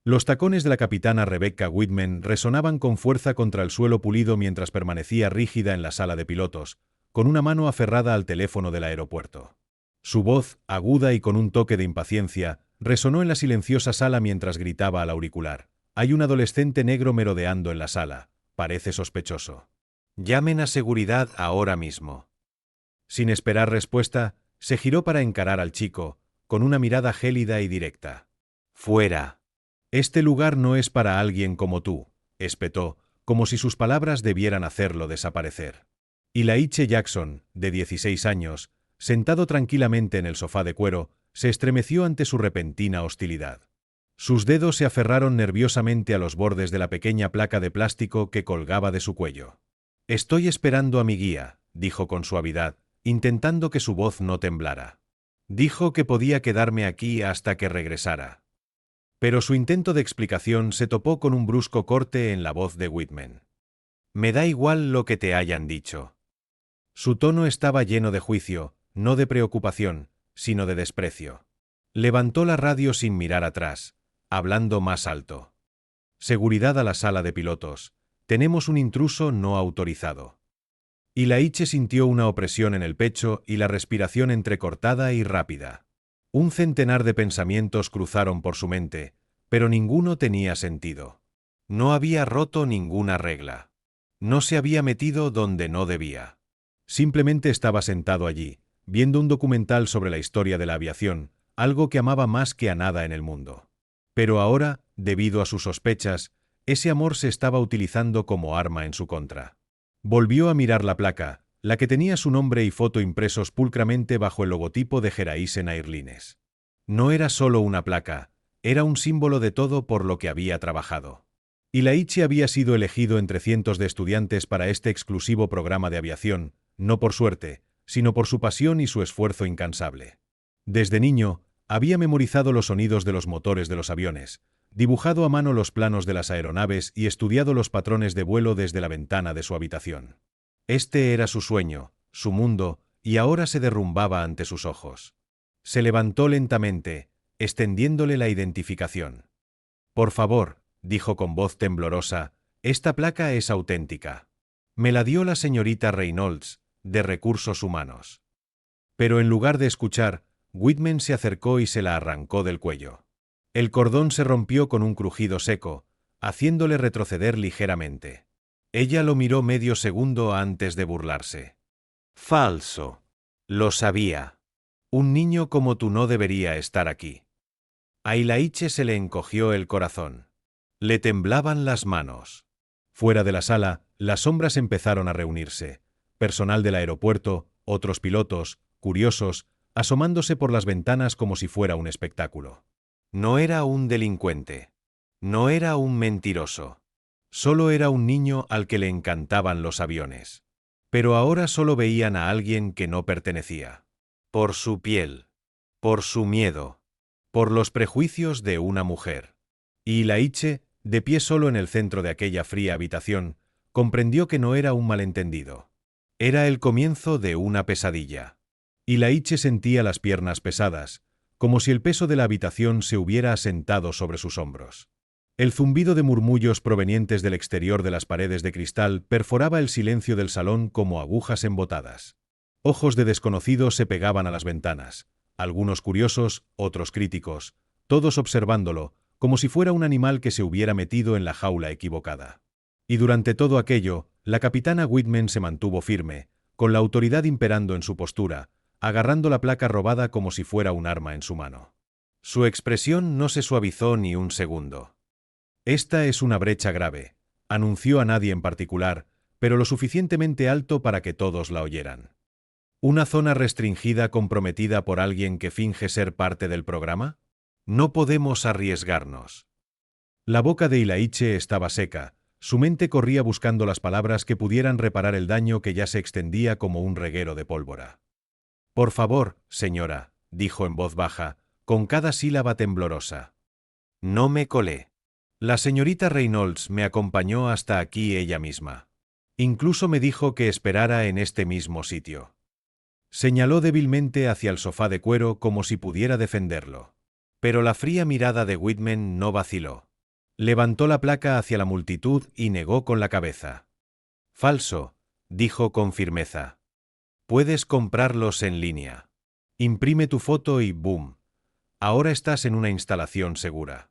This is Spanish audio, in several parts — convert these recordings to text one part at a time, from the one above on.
Los tacones de la capitana Rebecca Whitman resonaban con fuerza contra el suelo pulido mientras permanecía rígida en la sala de pilotos, con una mano aferrada al teléfono del aeropuerto. Su voz, aguda y con un toque de impaciencia, resonó en la silenciosa sala mientras gritaba al auricular. Hay un adolescente negro merodeando en la sala. Parece sospechoso. Llamen a seguridad ahora mismo. Sin esperar respuesta, se giró para encarar al chico, con una mirada gélida y directa. Fuera. Este lugar no es para alguien como tú, espetó, como si sus palabras debieran hacerlo desaparecer. Y Laiche Jackson, de 16 años, sentado tranquilamente en el sofá de cuero, se estremeció ante su repentina hostilidad. Sus dedos se aferraron nerviosamente a los bordes de la pequeña placa de plástico que colgaba de su cuello. Estoy esperando a mi guía, dijo con suavidad, intentando que su voz no temblara. Dijo que podía quedarme aquí hasta que regresara. Pero su intento de explicación se topó con un brusco corte en la voz de Whitman. Me da igual lo que te hayan dicho. Su tono estaba lleno de juicio, no de preocupación, sino de desprecio. Levantó la radio sin mirar atrás, hablando más alto. Seguridad a la sala de pilotos. Tenemos un intruso no autorizado. Y Laiche sintió una opresión en el pecho y la respiración entrecortada y rápida. Un centenar de pensamientos cruzaron por su mente, pero ninguno tenía sentido. No había roto ninguna regla. No se había metido donde no debía. Simplemente estaba sentado allí, viendo un documental sobre la historia de la aviación, algo que amaba más que a nada en el mundo. Pero ahora, debido a sus sospechas, ese amor se estaba utilizando como arma en su contra. Volvió a mirar la placa, la que tenía su nombre y foto impresos pulcramente bajo el logotipo de Geraisen Airlines. No era solo una placa, era un símbolo de todo por lo que había trabajado. Y Laiche había sido elegido entre cientos de estudiantes para este exclusivo programa de aviación, no por suerte, sino por su pasión y su esfuerzo incansable. Desde niño, había memorizado los sonidos de los motores de los aviones, dibujado a mano los planos de las aeronaves y estudiado los patrones de vuelo desde la ventana de su habitación. Este era su sueño, su mundo, y ahora se derrumbaba ante sus ojos. Se levantó lentamente, extendiéndole la identificación. Por favor, dijo con voz temblorosa, esta placa es auténtica. Me la dio la señorita Reynolds, de Recursos Humanos. Pero en lugar de escuchar, Whitman se acercó y se la arrancó del cuello. El cordón se rompió con un crujido seco, haciéndole retroceder ligeramente. Ella lo miró medio segundo antes de burlarse. Falso. Lo sabía. Un niño como tú no debería estar aquí. A Laiche se le encogió el corazón. Le temblaban las manos. Fuera de la sala, las sombras empezaron a reunirse. Personal del aeropuerto, otros pilotos, curiosos, asomándose por las ventanas como si fuera un espectáculo. No era un delincuente. No era un mentiroso. Solo era un niño al que le encantaban los aviones. Pero ahora solo veían a alguien que no pertenecía. Por su piel. Por su miedo. Por los prejuicios de una mujer. Y Laiche, de pie solo en el centro de aquella fría habitación, comprendió que no era un malentendido. Era el comienzo de una pesadilla. Y Laiche sentía las piernas pesadas, como si el peso de la habitación se hubiera asentado sobre sus hombros. El zumbido de murmullos provenientes del exterior de las paredes de cristal perforaba el silencio del salón como agujas embotadas. Ojos de desconocidos se pegaban a las ventanas, algunos curiosos, otros críticos, todos observándolo, como si fuera un animal que se hubiera metido en la jaula equivocada. Y durante todo aquello, la capitana Whitman se mantuvo firme, con la autoridad imperando en su postura, agarrando la placa robada como si fuera un arma en su mano. Su expresión no se suavizó ni un segundo. Esta es una brecha grave, anunció a nadie en particular, pero lo suficientemente alto para que todos la oyeran. ¿Una zona restringida comprometida por alguien que finge ser parte del programa? No podemos arriesgarnos. La boca de Laiche estaba seca, su mente corría buscando las palabras que pudieran reparar el daño que ya se extendía como un reguero de pólvora. Por favor, señora, dijo en voz baja, con cada sílaba temblorosa. No me colé. La señorita Reynolds me acompañó hasta aquí ella misma. Incluso me dijo que esperara en este mismo sitio. Señaló débilmente hacia el sofá de cuero como si pudiera defenderlo. Pero la fría mirada de Whitman no vaciló. Levantó la placa hacia la multitud y negó con la cabeza. Falso, dijo con firmeza. Puedes comprarlos en línea. Imprime tu foto y ¡boom! Ahora estás en una instalación segura.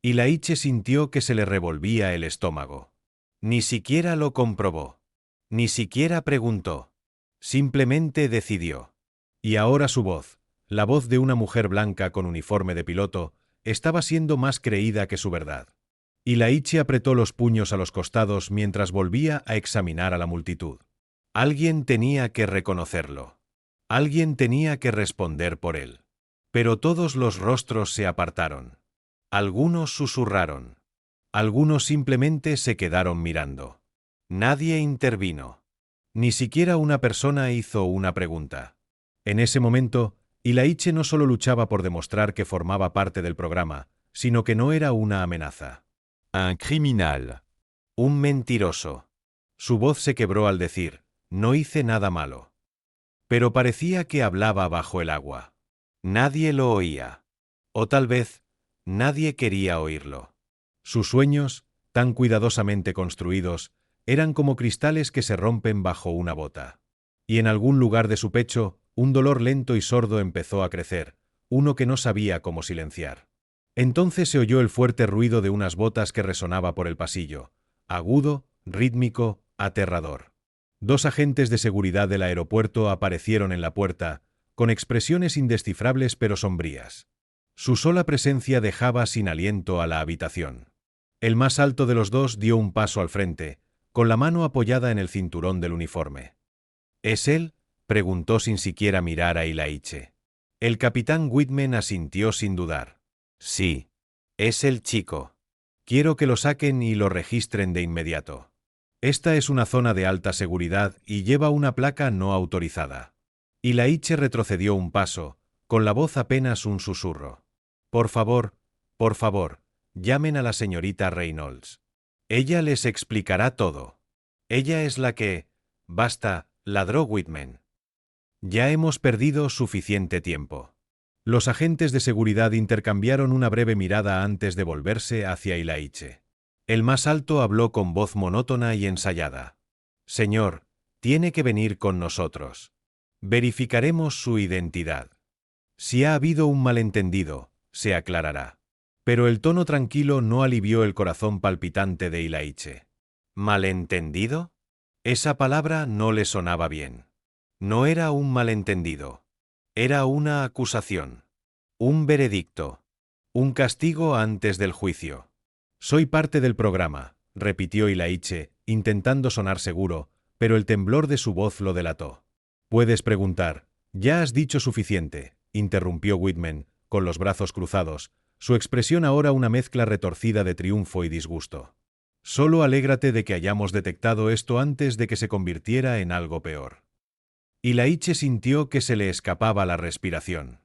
Ilaiche sintió que se le revolvía el estómago. Ni siquiera lo comprobó. Ni siquiera preguntó. Simplemente decidió. Y ahora su voz, la voz de una mujer blanca con uniforme de piloto, estaba siendo más creída que su verdad. Ilaiche apretó los puños a los costados mientras volvía a examinar a la multitud. Alguien tenía que reconocerlo. Alguien tenía que responder por él. Pero todos los rostros se apartaron. Algunos susurraron. Algunos simplemente se quedaron mirando. Nadie intervino. Ni siquiera una persona hizo una pregunta. En ese momento, Ilaiche no solo luchaba por demostrar que formaba parte del programa, sino que no era una amenaza. Un criminal. Un mentiroso. Su voz se quebró al decir, no hice nada malo. Pero parecía que hablaba bajo el agua. Nadie lo oía. O tal vez, nadie quería oírlo. Sus sueños, tan cuidadosamente construidos, eran como cristales que se rompen bajo una bota. Y en algún lugar de su pecho, un dolor lento y sordo empezó a crecer, uno que no sabía cómo silenciar. Entonces se oyó el fuerte ruido de unas botas que resonaba por el pasillo, agudo, rítmico, aterrador. 2 agentes de seguridad del aeropuerto aparecieron en la puerta, con expresiones indescifrables pero sombrías. Su sola presencia dejaba sin aliento a la habitación. El más alto de los dos dio un paso al frente, con la mano apoyada en el cinturón del uniforme. ¿Es él?, preguntó sin siquiera mirar a Ilaiche. El capitán Whitman asintió sin dudar. Sí, es el chico. Quiero que lo saquen y lo registren de inmediato. Esta es una zona de alta seguridad y lleva una placa no autorizada. Ilaiche retrocedió un paso, con la voz apenas un susurro. Por favor, llamen a la señorita Reynolds. Ella les explicará todo. Ella es la que... Basta, ladró Whitman. Ya hemos perdido suficiente tiempo. Los agentes de seguridad intercambiaron una breve mirada antes de volverse hacia Ilaiche. El más alto habló con voz monótona y ensayada. Señor, tiene que venir con nosotros. Verificaremos su identidad. Si ha habido un malentendido, se aclarará. Pero el tono tranquilo no alivió el corazón palpitante de Ilaiche. ¿Malentendido? Esa palabra no le sonaba bien. No era un malentendido. Era una acusación. Un veredicto. Un castigo antes del juicio. Soy parte del programa, repitió Ilaiche, intentando sonar seguro, pero el temblor de su voz lo delató. Puedes preguntar. Ya has dicho suficiente, interrumpió Whitman, con los brazos cruzados, su expresión ahora una mezcla retorcida de triunfo y disgusto. Solo alégrate de que hayamos detectado esto antes de que se convirtiera en algo peor. Ilaiche sintió que se le escapaba la respiración.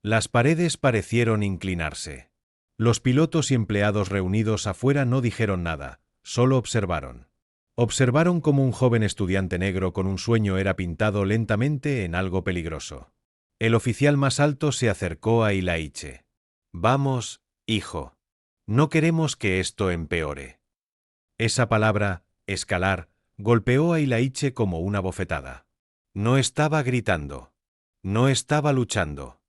Las paredes parecieron inclinarse. Los pilotos y empleados reunidos afuera no dijeron nada, solo observaron. Observaron cómo un joven estudiante negro con un sueño era pintado lentamente en algo peligroso. El oficial más alto se acercó a Ilaiche. Vamos, hijo. No queremos que esto empeore. Esa palabra, escalar, golpeó a Ilaiche como una bofetada. No estaba gritando. No estaba luchando.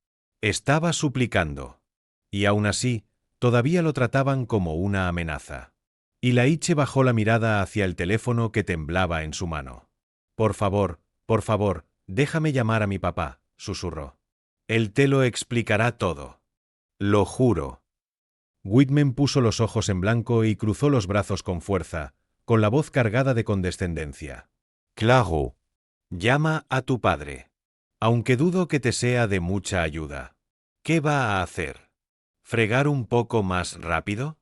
Estaba suplicando. Y aún así, todavía lo trataban como una amenaza. Ilaiche bajó la mirada hacia el teléfono que temblaba en su mano. Por favor, déjame llamar a mi papá, susurró. Él te lo explicará todo. Lo juro. Whitman puso los ojos en blanco y cruzó los brazos con fuerza, con la voz cargada de condescendencia. Claro. Llama a tu padre. Aunque dudo que te sea de mucha ayuda. ¿Qué va a hacer? ¿Fregar un poco más rápido?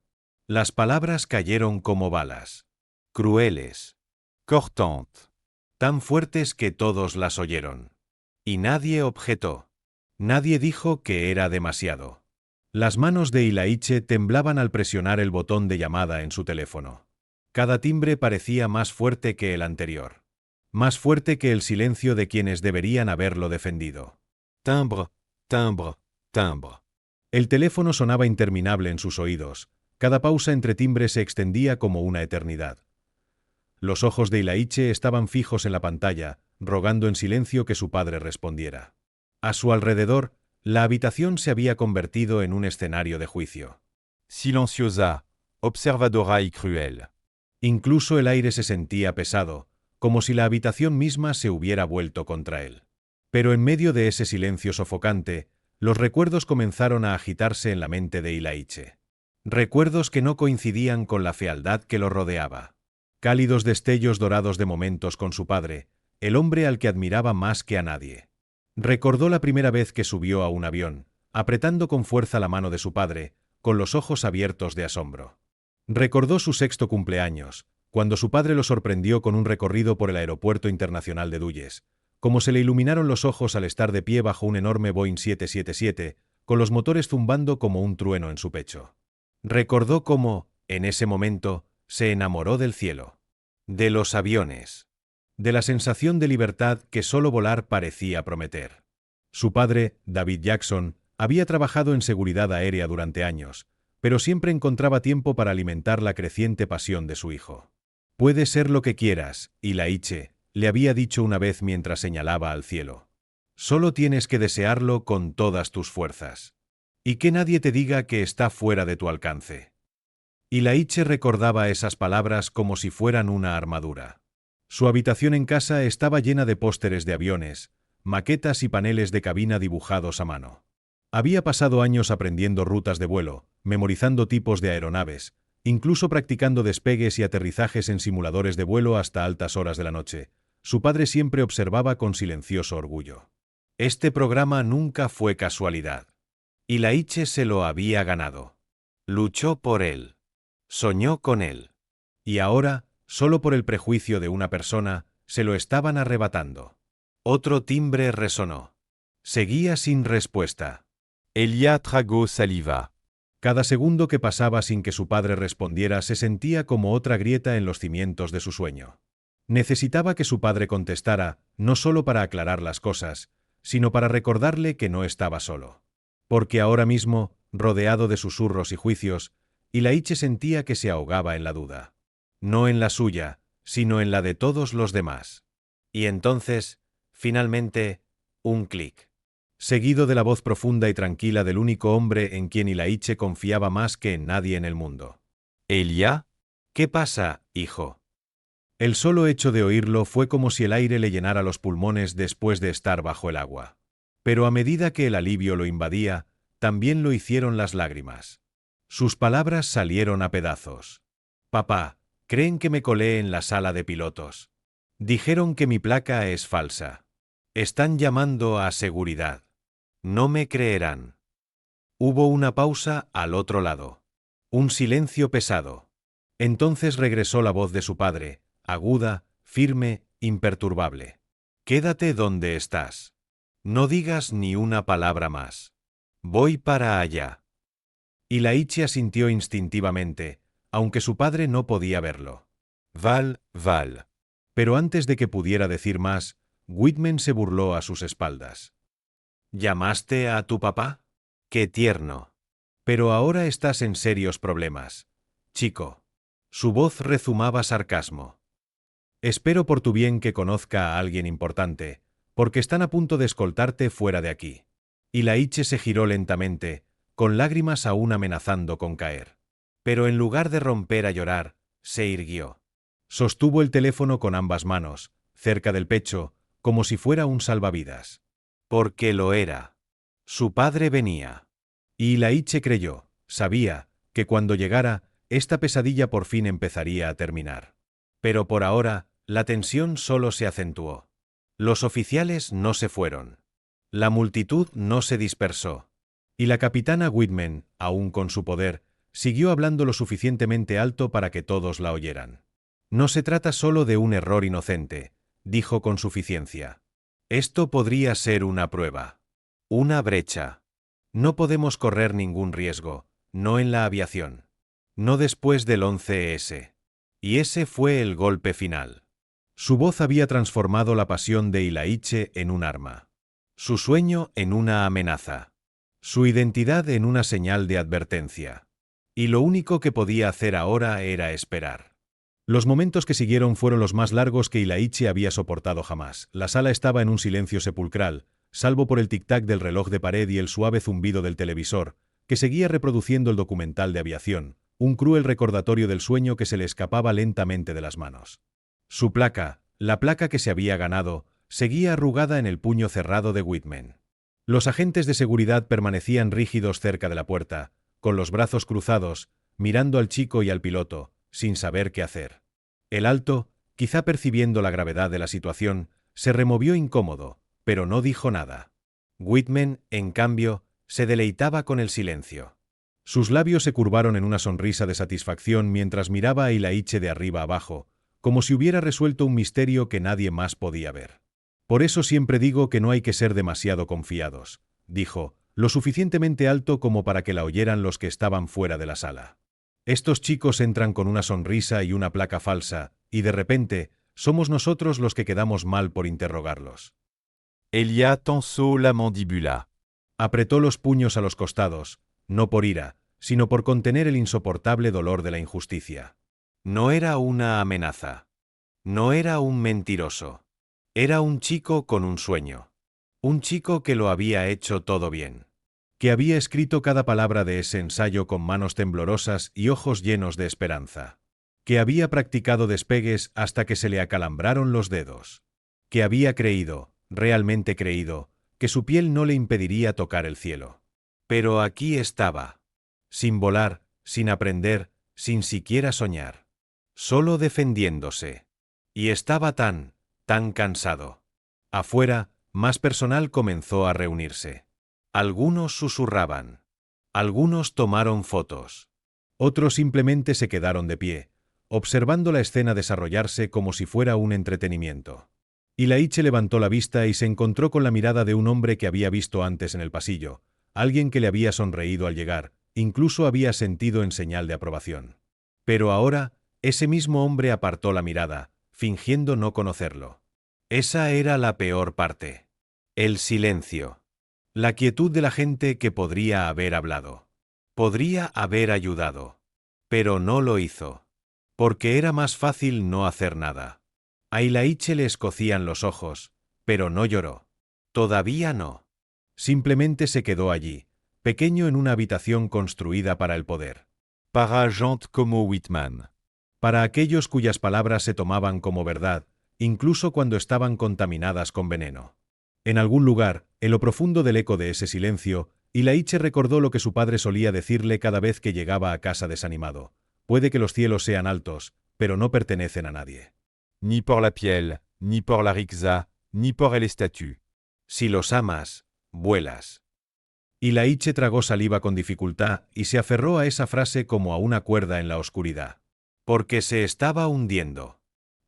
Las palabras cayeron como balas. Crueles. Cortantes. Tan fuertes que todos las oyeron. Y nadie objetó. Nadie dijo que era demasiado. Las manos de Ilaiche temblaban al presionar el botón de llamada en su teléfono. Cada timbre parecía más fuerte que el anterior. Más fuerte que el silencio de quienes deberían haberlo defendido. Timbre, timbre, timbre. El teléfono sonaba interminable en sus oídos, Cada pausa entre timbres se extendía como una eternidad. Los ojos de Ilaiche estaban fijos en la pantalla, rogando en silencio que su padre respondiera. A su alrededor, la habitación se había convertido en un escenario de juicio. Silenciosa, observadora y cruel. Incluso el aire se sentía pesado, como si la habitación misma se hubiera vuelto contra él. Pero en medio de ese silencio sofocante, los recuerdos comenzaron a agitarse en la mente de Ilaiche. Recuerdos que no coincidían con la fealdad que lo rodeaba. Cálidos destellos dorados de momentos con su padre, el hombre al que admiraba más que a nadie. Recordó la primera vez que subió a un avión, apretando con fuerza la mano de su padre, con los ojos abiertos de asombro. Recordó su 6º cumpleaños, cuando su padre lo sorprendió con un recorrido por el Aeropuerto Internacional de Dulles, como se le iluminaron los ojos al estar de pie bajo un enorme Boeing 777, con los motores zumbando como un trueno en su pecho. Recordó cómo, en ese momento, se enamoró del cielo, de los aviones, de la sensación de libertad que solo volar parecía prometer. Su padre, David Jackson, había trabajado en seguridad aérea durante años, pero siempre encontraba tiempo para alimentar la creciente pasión de su hijo. «Puede ser lo que quieras, Ilaiche», le había dicho una vez mientras señalaba al cielo. «Solo tienes que desearlo con todas tus fuerzas. Y que nadie te diga que está fuera de tu alcance». Ilaiche recordaba esas palabras como si fueran una armadura. Su habitación en casa estaba llena de pósteres de aviones, maquetas y paneles de cabina dibujados a mano. Había pasado años aprendiendo rutas de vuelo, memorizando tipos de aeronaves, incluso practicando despegues y aterrizajes en simuladores de vuelo hasta altas horas de la noche. Su padre siempre observaba con silencioso orgullo. Este programa nunca fue casualidad. Ilaiche se lo había ganado. Luchó por él. Soñó con él. Y ahora, solo por el prejuicio de una persona, se lo estaban arrebatando. Otro timbre resonó. Seguía sin respuesta. Elia tragó saliva. Cada segundo que pasaba sin que su padre respondiera se sentía como otra grieta en los cimientos de su sueño. Necesitaba que su padre contestara, no solo para aclarar las cosas, sino para recordarle que no estaba solo. Porque ahora mismo, rodeado de susurros y juicios, Ilaiche sentía que se ahogaba en la duda. No en la suya, sino en la de todos los demás. Y entonces, finalmente, un clic. Seguido de la voz profunda y tranquila del único hombre en quien Ilaiche confiaba más que en nadie en el mundo. Elia? ¿Qué pasa, hijo? El solo hecho de oírlo fue como si el aire le llenara los pulmones después de estar bajo el agua. Pero a medida que el alivio lo invadía, también lo hicieron las lágrimas. Sus palabras salieron a pedazos. «Papá, creen que me colé en la sala de pilotos. Dijeron que mi placa es falsa. Están llamando a seguridad. No me creerán». Hubo una pausa al otro lado. Un silencio pesado. Entonces regresó la voz de su padre, aguda, firme, imperturbable. «Quédate donde estás. No digas ni una palabra más. Voy para allá». Ilaiche asintió instintivamente, aunque su padre no podía verlo. «Val. Pero antes de que pudiera decir más, Whitman se burló a sus espaldas. «¿Llamaste a tu papá? ¡Qué tierno! Pero ahora estás en serios problemas, chico». Su voz rezumaba sarcasmo. «Espero por tu bien que conozca a alguien importante, porque están a punto de escoltarte fuera de aquí». Ilaiche se giró lentamente, con lágrimas aún amenazando con caer. Pero en lugar de romper a llorar, se irguió. Sostuvo el teléfono con ambas manos, cerca del pecho, como si fuera un salvavidas. Porque lo era. Su padre venía. Y Ilaiche creyó, sabía, que cuando llegara, esta pesadilla por fin empezaría a terminar. Pero por ahora, la tensión solo se acentuó. Los oficiales no se fueron. La multitud no se dispersó. Y la capitana Whitman, aún con su poder, siguió hablando lo suficientemente alto para que todos la oyeran. «No se trata solo de un error inocente», dijo con suficiencia. «Esto podría ser una prueba. Una brecha. No podemos correr ningún riesgo, no en la aviación. No después del 11S. Y ese fue el golpe final». Su voz había transformado la pasión de Ilaiche en un arma. Su sueño en una amenaza. Su identidad en una señal de advertencia. Y lo único que podía hacer ahora era esperar. Los momentos que siguieron fueron los más largos que Ilaichi había soportado jamás. La sala estaba en un silencio sepulcral, salvo por el tic-tac del reloj de pared y el suave zumbido del televisor, que seguía reproduciendo el documental de aviación, un cruel recordatorio del sueño que se le escapaba lentamente de las manos. Su placa, la placa que se había ganado, seguía arrugada en el puño cerrado de Whitman. Los agentes de seguridad permanecían rígidos cerca de la puerta, con los brazos cruzados, mirando al chico y al piloto, sin saber qué hacer. El alto, quizá percibiendo la gravedad de la situación, se removió incómodo, pero no dijo nada. Whitman, en cambio, se deleitaba con el silencio. Sus labios se curvaron en una sonrisa de satisfacción mientras miraba a Ilaichi de arriba abajo, como si hubiera resuelto un misterio que nadie más podía ver. Por eso siempre digo que no hay que ser demasiado confiados, dijo, lo suficientemente alto como para que la oyeran los que estaban fuera de la sala. Estos chicos entran con una sonrisa y una placa falsa, y de repente, somos nosotros los que quedamos mal por interrogarlos. Elia tensó la mandíbula. Apretó los puños a los costados, no por ira, sino por contener el insoportable dolor de la injusticia. No era una amenaza. No era un mentiroso. Era un chico con un sueño. Un chico que lo había hecho todo bien. Que había escrito cada palabra de ese ensayo con manos temblorosas y ojos llenos de esperanza. Que había practicado despegues hasta que se le acalambraron los dedos. Que había creído, realmente creído, que su piel no le impediría tocar el cielo. Pero aquí estaba. Sin volar, sin aprender, sin siquiera soñar. Solo defendiéndose. Y estaba tan cansado. Afuera, más personal comenzó a reunirse. Algunos susurraban. Algunos tomaron fotos. Otros simplemente se quedaron de pie, observando la escena desarrollarse como si fuera un entretenimiento. Ilaichi levantó la vista y se encontró con la mirada de un hombre que había visto antes en el pasillo, alguien que le había sonreído al llegar, incluso había sentido en señal de aprobación. Pero ahora, ese mismo hombre apartó la mirada, fingiendo no conocerlo. Esa era la peor parte. El silencio. La quietud de la gente que podría haber hablado. Podría haber ayudado. Pero no lo hizo. Porque era más fácil no hacer nada. A Ilaichi le escocían los ojos, pero no lloró. Todavía no. Simplemente se quedó allí, pequeño en una habitación construida para el poder. Para gente como Whitman. Para aquellos cuyas palabras se tomaban como verdad, incluso cuando estaban contaminadas con veneno. En algún lugar, en lo profundo del eco de ese silencio, Ilaichi recordó lo que su padre solía decirle cada vez que llegaba a casa desanimado. Puede que los cielos sean altos, pero no pertenecen a nadie. Ni por la piel, ni por la riqueza, ni por el estatus. Si los amas, vuelas. Ilaichi tragó saliva con dificultad y se aferró a esa frase como a una cuerda en la oscuridad. Porque se estaba hundiendo.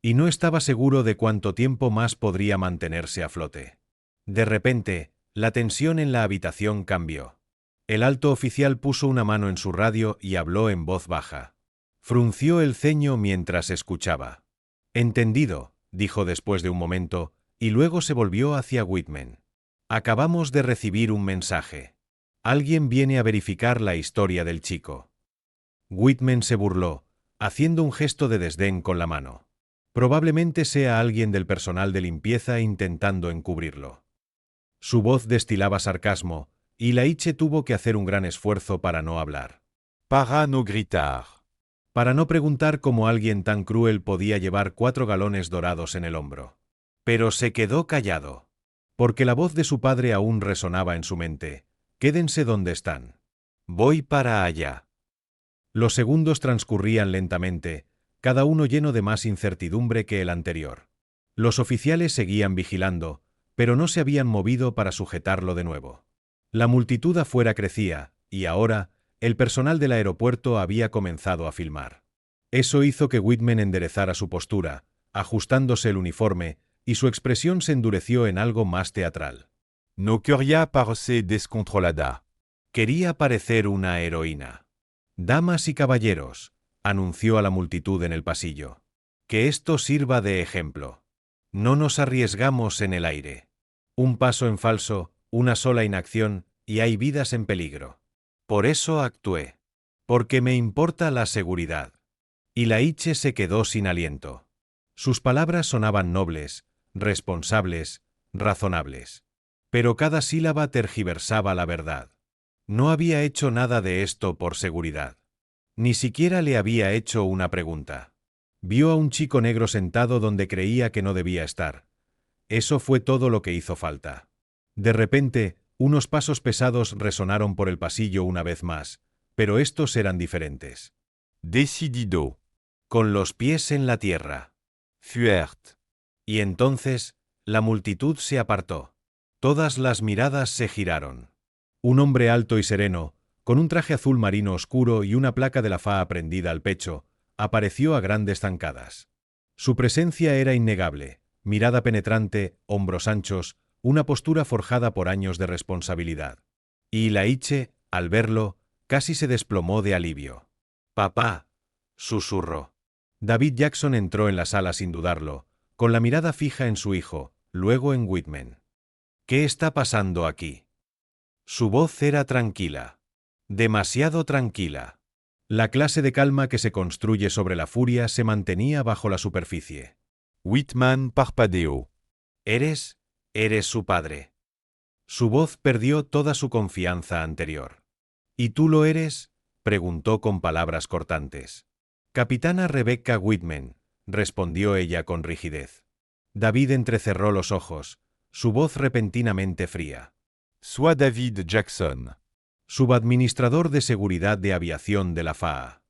Y no estaba seguro de cuánto tiempo más podría mantenerse a flote. De repente, la tensión en la habitación cambió. El alto oficial puso una mano en su radio y habló en voz baja. Frunció el ceño mientras escuchaba. Entendido, dijo después de un momento, y luego se volvió hacia Whitman. Acabamos de recibir un mensaje. Alguien viene a verificar la historia del chico. Whitman se burló, haciendo un gesto de desdén con la mano. Probablemente sea alguien del personal de limpieza intentando encubrirlo. Su voz destilaba sarcasmo, y Ilaichi tuvo que hacer un gran esfuerzo para no hablar. Para no gritar. Para no preguntar cómo alguien tan cruel podía llevar 4 galones dorados en el hombro. Pero se quedó callado. Porque la voz de su padre aún resonaba en su mente. Quédense donde están. Voy para allá. Los segundos transcurrían lentamente, cada uno lleno de más incertidumbre que el anterior. Los oficiales seguían vigilando, pero no se habían movido para sujetarlo de nuevo. La multitud afuera crecía, y ahora, el personal del aeropuerto había comenzado a filmar. Eso hizo que Whitman enderezara su postura, ajustándose el uniforme, y su expresión se endureció en algo más teatral. No quería parecer descontrolada. Quería parecer una heroína. Damas y caballeros, anunció a la multitud en el pasillo. Que esto sirva de ejemplo. No nos arriesgamos en el aire. Un paso en falso, una sola inacción, y hay vidas en peligro. Por eso actué. Porque me importa la seguridad. Ilaiche se quedó sin aliento. Sus palabras sonaban nobles, responsables, razonables. Pero cada sílaba tergiversaba la verdad. No había hecho nada de esto por seguridad. Ni siquiera le había hecho una pregunta. Vio a un chico negro sentado donde creía que no debía estar. Eso fue todo lo que hizo falta. De repente, unos pasos pesados resonaron por el pasillo una vez más, pero estos eran diferentes. Decidido. Con los pies en la tierra. Fuert. Y entonces, la multitud se apartó. Todas las miradas se giraron. Un hombre alto y sereno, con un traje azul marino oscuro y una placa de la FAA prendida al pecho, apareció a grandes zancadas. Su presencia era innegable, mirada penetrante, hombros anchos, una postura forjada por años de responsabilidad. Y Ilaiche, al verlo, casi se desplomó de alivio. «Papá», susurró. David Jackson entró en la sala sin dudarlo, con la mirada fija en su hijo, luego en Whitman. «¿Qué está pasando aquí?» Su voz era tranquila. Demasiado tranquila. La clase de calma que se construye sobre la furia se mantenía bajo la superficie. Whitman parpadeó. «¿Eres su padre?» Su voz perdió toda su confianza anterior. «¿Y tú lo eres?», preguntó con palabras cortantes. «Capitana Rebecca Whitman», respondió ella con rigidez. David entrecerró los ojos, su voz repentinamente fría. Sois David Jackson. Subadministrador de Seguridad de Aviación de la FAA.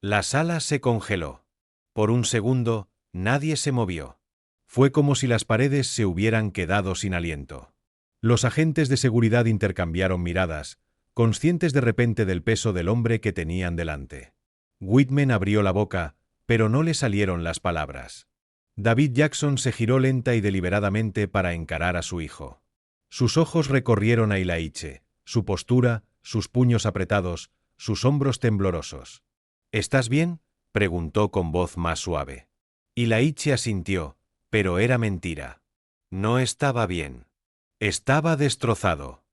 La sala se congeló. Por un segundo, nadie se movió. Fue como si las paredes se hubieran quedado sin aliento. Los agentes de seguridad intercambiaron miradas, conscientes de repente del peso del hombre que tenían delante. Whitman abrió la boca, pero no le salieron las palabras. David Jackson se giró lenta y deliberadamente para encarar a su hijo. Sus ojos recorrieron a Ilaiche, su postura, sus puños apretados, sus hombros temblorosos. «¿Estás bien?», preguntó con voz más suave. Ilaiche asintió, pero era mentira. No estaba bien. Estaba destrozado.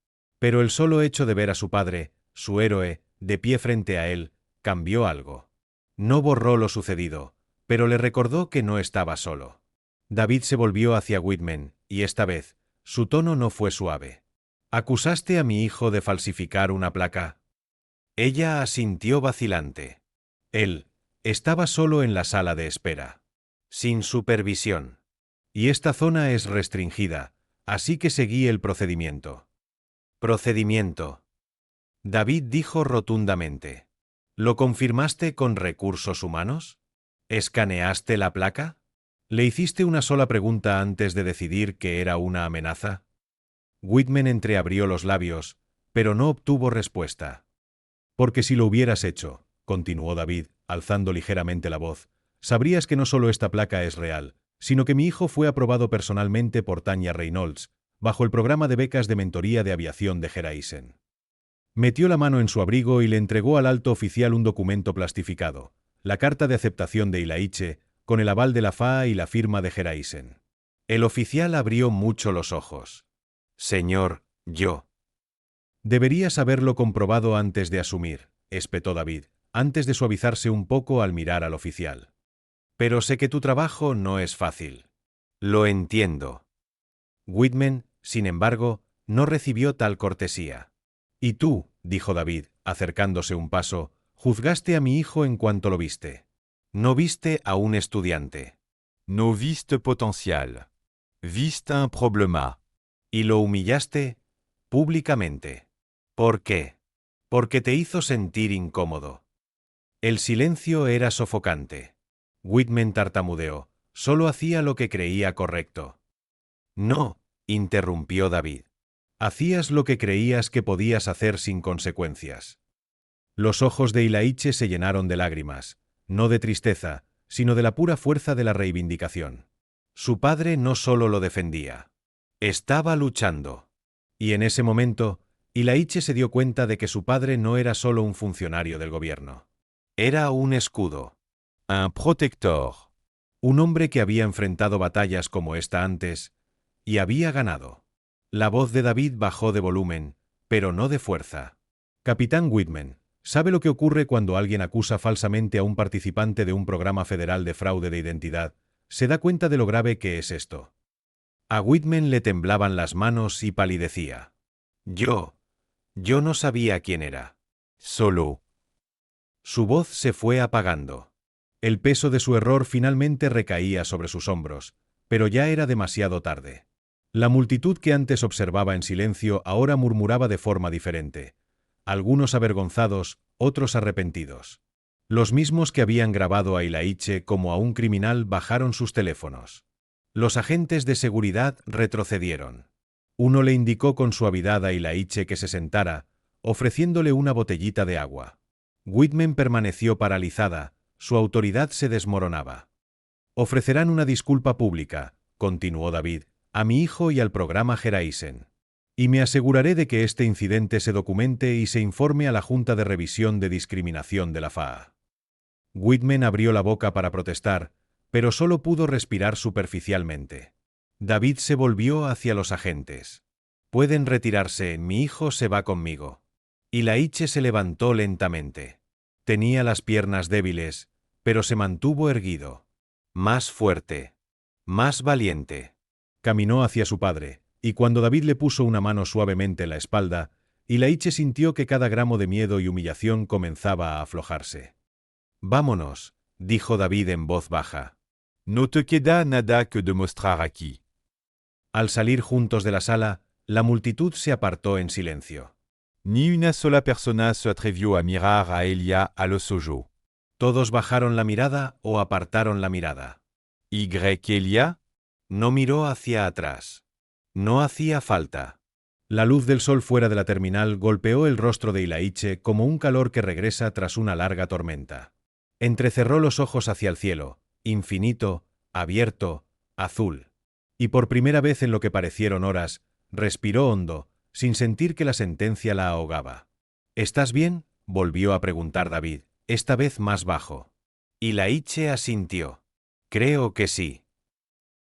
Pero el solo hecho de ver a su padre, su héroe, de pie frente a él, cambió algo. No borró lo sucedido, pero le recordó que no estaba solo. David se volvió hacia Whitman, y esta vez, su tono no fue suave. «¿Acusaste a mi hijo de falsificar una placa?» Ella asintió vacilante. Él estaba solo en la sala de espera. Sin supervisión. Y esta zona es restringida, así que seguí el procedimiento. «Procedimiento», David dijo rotundamente. «¿Lo confirmaste con recursos humanos? ¿Escaneaste la placa? ¿Le hiciste una sola pregunta antes de decidir que era una amenaza?» Whitman entreabrió los labios, pero no obtuvo respuesta. «Porque si lo hubieras hecho», continuó David, alzando ligeramente la voz, «sabrías que no solo esta placa es real, sino que mi hijo fue aprobado personalmente por Tanya Reynolds, bajo el programa de becas de mentoría de aviación de Geraisen». Metió la mano en su abrigo y le entregó al alto oficial un documento plastificado, la carta de aceptación de Ilaiche, con el aval de la FAA y la firma de Geraisen. El oficial abrió mucho los ojos. «Señor, yo». «Deberías haberlo comprobado antes de asumir», espetó David, antes de suavizarse un poco al mirar al oficial. «Pero sé que tu trabajo no es fácil». «Lo entiendo». Whitman, sin embargo, no recibió tal cortesía. «Y tú», dijo David, acercándose un paso, «juzgaste a mi hijo en cuanto lo viste. No viste a un estudiante». No viste potencial. Viste un problema. «Y lo humillaste públicamente». «¿Por qué?» «Porque te hizo sentir incómodo». El silencio era sofocante. Whitman tartamudeó. Solo hacía lo que creía correcto. «No», interrumpió David. «Hacías lo que creías que podías hacer sin consecuencias». Los ojos de Ilaiche se llenaron de lágrimas, no de tristeza, sino de la pura fuerza de la reivindicación. Su padre no solo lo defendía. Estaba luchando. Y en ese momento, Ilaiche se dio cuenta de que su padre no era solo un funcionario del gobierno. Era un escudo. Un protector. Un hombre que había enfrentado batallas como esta antes, y había ganado. La voz de David bajó de volumen, pero no de fuerza. «Capitán Whitman», ¿Sabe lo que ocurre cuando alguien acusa falsamente a un participante de un programa federal de fraude de identidad? Se da cuenta de lo grave que es esto. A Whitman le temblaban las manos y palidecía. Yo no sabía quién era. Solo. Su voz se fue apagando. El peso de su error finalmente recaía sobre sus hombros, pero ya era demasiado tarde. La multitud que antes observaba en silencio ahora murmuraba de forma diferente. Algunos avergonzados, otros arrepentidos. Los mismos que habían grabado a Ilaiche como a un criminal bajaron sus teléfonos. Los agentes de seguridad retrocedieron. Uno le indicó con suavidad a Ilaiche que se sentara, ofreciéndole una botellita de agua. Whitman permaneció paralizada, su autoridad se desmoronaba. Ofrecerán una disculpa pública, continuó David, a mi hijo y al programa Geraisen. Y me aseguraré de que este incidente se documente y se informe a la Junta de Revisión de Discriminación de la FAA. Whitman abrió la boca para protestar, pero solo pudo respirar superficialmente. David se volvió hacia los agentes. Pueden retirarse, mi hijo se va conmigo. Ilaiche se levantó lentamente. Tenía las piernas débiles, pero se mantuvo erguido. Más fuerte. Más valiente. Caminó hacia su padre, y cuando David le puso una mano suavemente en la espalda, Ilaiche sintió que cada gramo de miedo y humillación comenzaba a aflojarse. Vámonos, dijo David en voz baja. No te queda nada que demostrar aquí. Al salir juntos de la sala, la multitud se apartó en silencio. Ni una sola persona se atrevió a mirar a Elia a los ojos. Todos bajaron la mirada o apartaron la mirada. ¿Y Elia? No miró hacia atrás. No hacía falta. La luz del sol fuera de la terminal golpeó el rostro de Ilaiche como un calor que regresa tras una larga tormenta. Entrecerró los ojos hacia el cielo, infinito, abierto, azul. Y por primera vez en lo que parecieron horas, respiró hondo, sin sentir que la sentencia la ahogaba. ¿Estás bien?, volvió a preguntar David, esta vez más bajo. Ilaiche asintió. Creo que sí.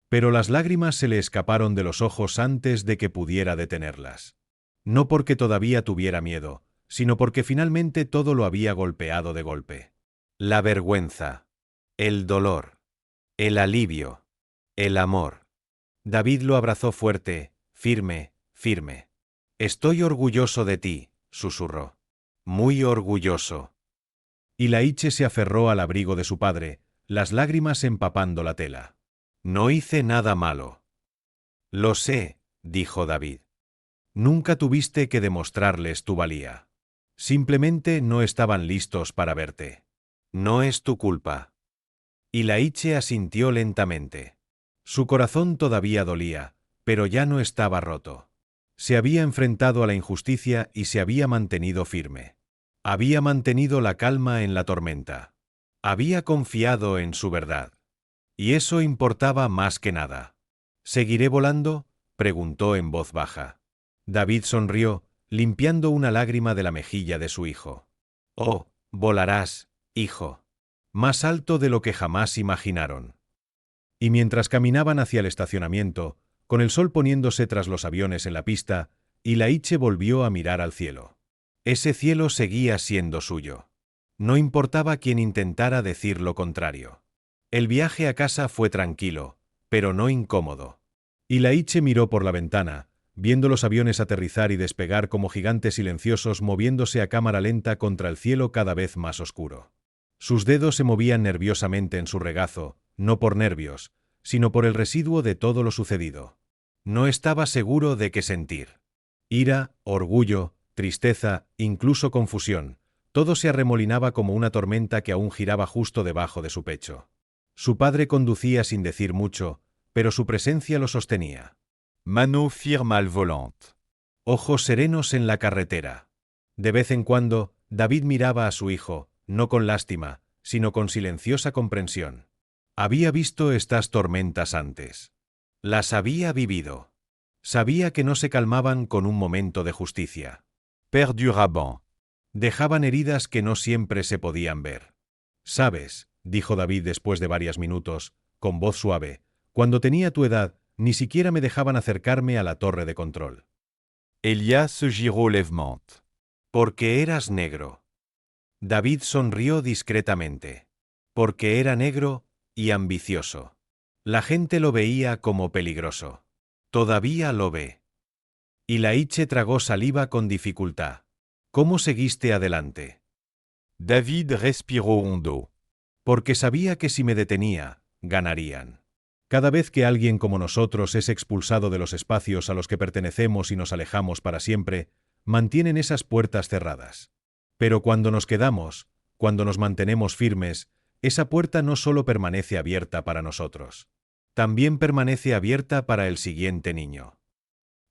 Pero las lágrimas se le escaparon de los ojos antes de que pudiera detenerlas. No porque todavía tuviera miedo, sino porque finalmente todo lo había golpeado de golpe. La vergüenza, el dolor, el alivio, el amor. David lo abrazó fuerte, firme, firme. Estoy orgulloso de ti, susurró. Muy orgulloso. Ilaiche se aferró al abrigo de su padre, las lágrimas empapando la tela. No hice nada malo. Lo sé, dijo David. Nunca tuviste que demostrarles tu valía. Simplemente no estaban listos para verte. No es tu culpa. Ilaiche asintió lentamente. Su corazón todavía dolía, pero ya no estaba roto. Se había enfrentado a la injusticia y se había mantenido firme. Había mantenido la calma en la tormenta. Había confiado en su verdad. Y eso importaba más que nada. ¿Seguiré volando?, preguntó en voz baja. David sonrió, limpiando una lágrima de la mejilla de su hijo. Oh, volarás, hijo. Más alto de lo que jamás imaginaron. Y mientras caminaban hacia el estacionamiento, con el sol poniéndose tras los aviones en la pista, Ilaiche volvió a mirar al cielo. Ese cielo seguía siendo suyo. No importaba quien intentara decir lo contrario. El viaje a casa fue tranquilo, pero no incómodo. Ilaiche miró por la ventana, viendo los aviones aterrizar y despegar como gigantes silenciosos moviéndose a cámara lenta contra el cielo cada vez más oscuro. Sus dedos se movían nerviosamente en su regazo, no por nervios, sino por el residuo de todo lo sucedido. No estaba seguro de qué sentir. Ira, orgullo, tristeza, incluso confusión. Todo se arremolinaba como una tormenta que aún giraba justo debajo de su pecho. Su padre conducía sin decir mucho, pero su presencia lo sostenía. Mano firme al volante. Ojos serenos en la carretera. De vez en cuando, David miraba a su hijo, no con lástima, sino con silenciosa comprensión. Había visto estas tormentas antes. Las había vivido. Sabía que no se calmaban con un momento de justicia. Perduraban. Dejaban heridas que no siempre se podían ver. «Sabes», dijo David después de varios minutos, con voz suave, «cuando tenía tu edad, ni siquiera me dejaban acercarme a la torre de control». Elia se giró levemente. «Porque eras negro». David sonrió discretamente. Porque era negro y ambicioso. La gente lo veía como peligroso. Todavía lo ve. Ilaiche tragó saliva con dificultad. ¿Cómo seguiste adelante? David respiró hondo. Porque sabía que si me detenía, ganarían. Cada vez que alguien como nosotros es expulsado de los espacios a los que pertenecemos y nos alejamos para siempre, mantienen esas puertas cerradas. Pero cuando nos quedamos, cuando nos mantenemos firmes, esa puerta no solo permanece abierta para nosotros. También permanece abierta para el siguiente niño.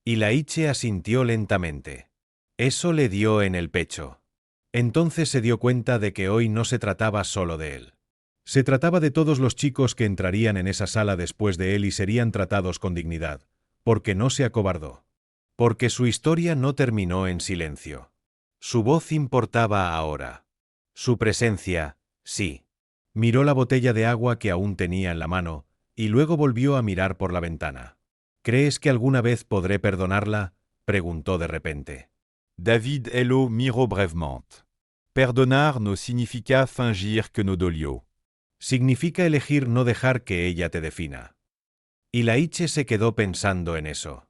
Ilaiche asintió lentamente. Eso le dio en el pecho. Entonces se dio cuenta de que hoy no se trataba solo de él. Se trataba de todos los chicos que entrarían en esa sala después de él y serían tratados con dignidad, porque no se acobardó. Porque su historia no terminó en silencio. Su voz importaba ahora. Su presencia, sí. Miró la botella de agua que aún tenía en la mano, y luego volvió a mirar por la ventana. ¿Crees que alguna vez podré perdonarla?, preguntó de repente. David Hello miró brèvement. Perdonar no significa fingir que no dolió. Significa elegir no dejar que ella te defina. Ilaiche se quedó pensando en eso.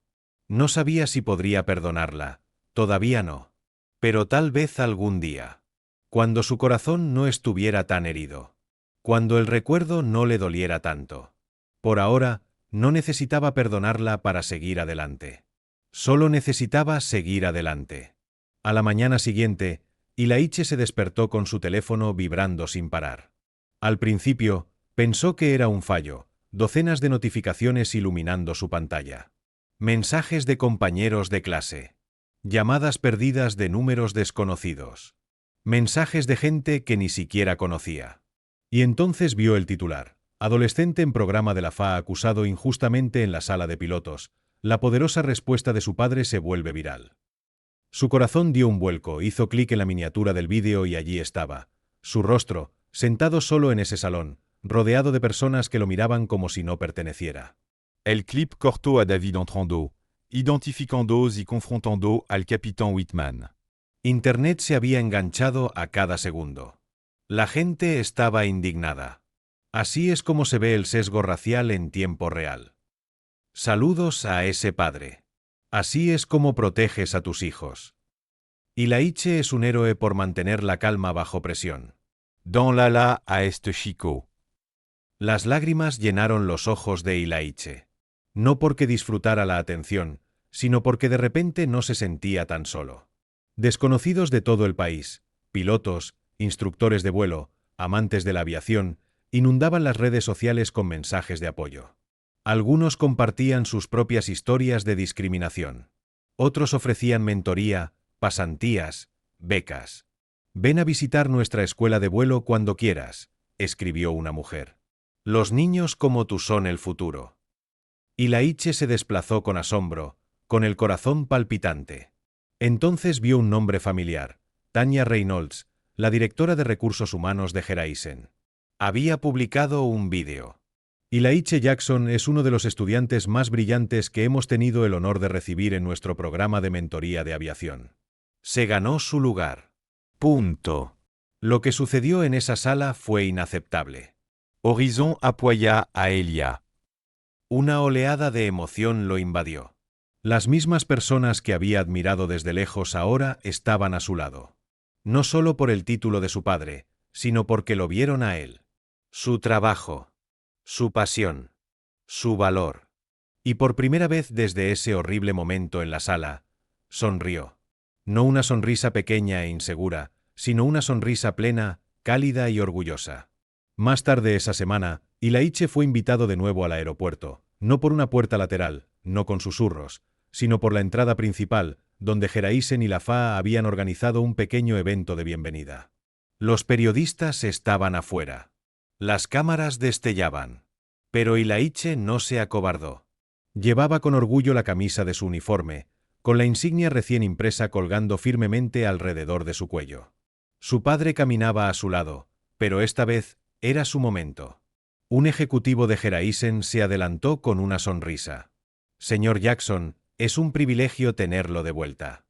No sabía si podría perdonarla, todavía no. Pero tal vez algún día. Cuando su corazón no estuviera tan herido. Cuando el recuerdo no le doliera tanto. Por ahora, no necesitaba perdonarla para seguir adelante. Solo necesitaba seguir adelante. A la mañana siguiente, Ilaiche se despertó con su teléfono vibrando sin parar. Al principio, pensó que era un fallo, docenas de notificaciones iluminando su pantalla. Mensajes de compañeros de clase. Llamadas perdidas de números desconocidos. Mensajes de gente que ni siquiera conocía. Y entonces vio el titular. Adolescente en programa de la FA acusado injustamente en la sala de pilotos. La poderosa respuesta de su padre se vuelve viral. Su corazón dio un vuelco, hizo clic en la miniatura del vídeo y allí estaba. Su rostro, sentado solo en ese salón, rodeado de personas que lo miraban como si no perteneciera. El clip cortó a David entrando, identificando y confrontando al capitán Whitman. Internet se había enganchado a cada segundo. La gente estaba indignada. Así es como se ve el sesgo racial en tiempo real. Saludos a ese padre. Así es como proteges a tus hijos. Ilaiche es un héroe por mantener la calma bajo presión. Dans l'ala a este chico. Las lágrimas llenaron los ojos de Ilaiche. No porque disfrutara la atención, sino porque de repente no se sentía tan solo. Desconocidos de todo el país, pilotos, instructores de vuelo, amantes de la aviación, inundaban las redes sociales con mensajes de apoyo. Algunos compartían sus propias historias de discriminación. Otros ofrecían mentoría, pasantías, becas. «Ven a visitar nuestra escuela de vuelo cuando quieras», escribió una mujer. «Los niños como tú son el futuro». Ilaiche se desplazó con asombro, con el corazón palpitante. Entonces vio un nombre familiar, Tanya Reynolds, la directora de recursos humanos de Geraisen. Había publicado un vídeo. Ilaiche Jackson es uno de los estudiantes más brillantes que hemos tenido el honor de recibir en nuestro programa de mentoría de aviación. Se ganó su lugar. Punto. Lo que sucedió en esa sala fue inaceptable. Horizon apoya a Elia. Una oleada de emoción lo invadió. Las mismas personas que había admirado desde lejos ahora estaban a su lado. No solo por el título de su padre, sino porque lo vieron a él. Su trabajo. Su pasión. Su valor. Y por primera vez desde ese horrible momento en la sala, sonrió. No una sonrisa pequeña e insegura, sino una sonrisa plena, cálida y orgullosa. Más tarde esa semana, Ilaiche fue invitado de nuevo al aeropuerto, no por una puerta lateral, no con susurros, sino por la entrada principal, donde Geraisen y la FAA habían organizado un pequeño evento de bienvenida. Los periodistas estaban afuera. Las cámaras destellaban. Pero Ilaiche no se acobardó. Llevaba con orgullo la camisa de su uniforme, con la insignia recién impresa colgando firmemente alrededor de su cuello. Su padre caminaba a su lado, pero esta vez era su momento. Un ejecutivo de Geraisen se adelantó con una sonrisa. «Señor Jackson, es un privilegio tenerlo de vuelta.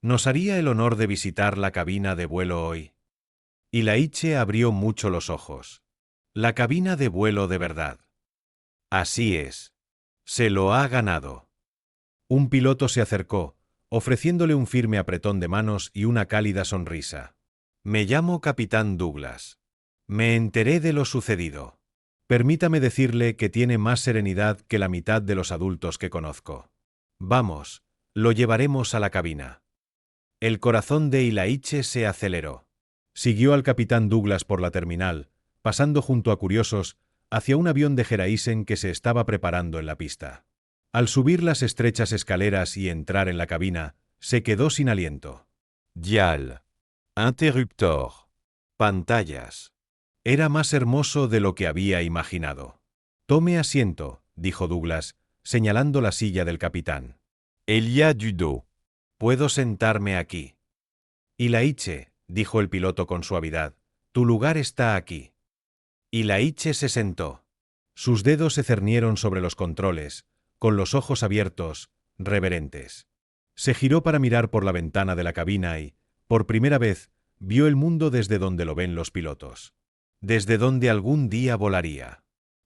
¿Nos haría el honor de visitar la cabina de vuelo hoy?» Ilaiche abrió mucho los ojos. La cabina de vuelo de verdad. Así es. Se lo ha ganado. Un piloto se acercó, ofreciéndole un firme apretón de manos y una cálida sonrisa. Me llamo Capitán Douglas. Me enteré de lo sucedido. Permítame decirle que tiene más serenidad que la mitad de los adultos que conozco. Vamos, lo llevaremos a la cabina. El corazón de Ilaiche se aceleró. Siguió al Capitán Douglas por la terminal, pasando junto a curiosos, hacia un avión de Geraisen que se estaba preparando en la pista. Al subir las estrechas escaleras y entrar en la cabina, se quedó sin aliento. Dial. Interruptor. Pantallas. Era más hermoso de lo que había imaginado. Tome asiento, dijo Douglas, señalando la silla del capitán. Il y a du dos. Puedo sentarme aquí. Ilaiche, dijo el piloto con suavidad, tu lugar está aquí. Ilaiche se sentó. Sus dedos se cernieron sobre los controles, con los ojos abiertos, reverentes. Se giró para mirar por la ventana de la cabina y, por primera vez, vio el mundo desde donde lo ven los pilotos. Desde donde algún día volaría.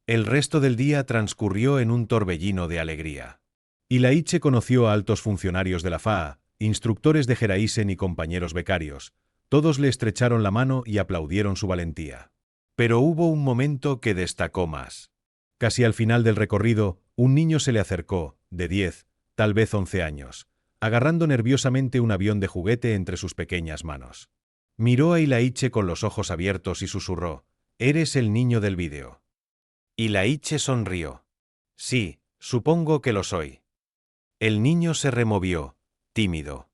El resto del día transcurrió en un torbellino de alegría. Ilaiche conoció a altos funcionarios de la FAA, instructores de Geraisen y compañeros becarios. Todos le estrecharon la mano y aplaudieron su valentía. Pero hubo un momento que destacó más. Casi al final del recorrido, un niño se le acercó, de 10, tal vez 11 años, agarrando nerviosamente un avión de juguete entre sus pequeñas manos. Miró a Ilaiche con los ojos abiertos y susurró, «Eres el niño del vídeo». Ilaiche sonrió. «Sí, supongo que lo soy». El niño se removió, tímido.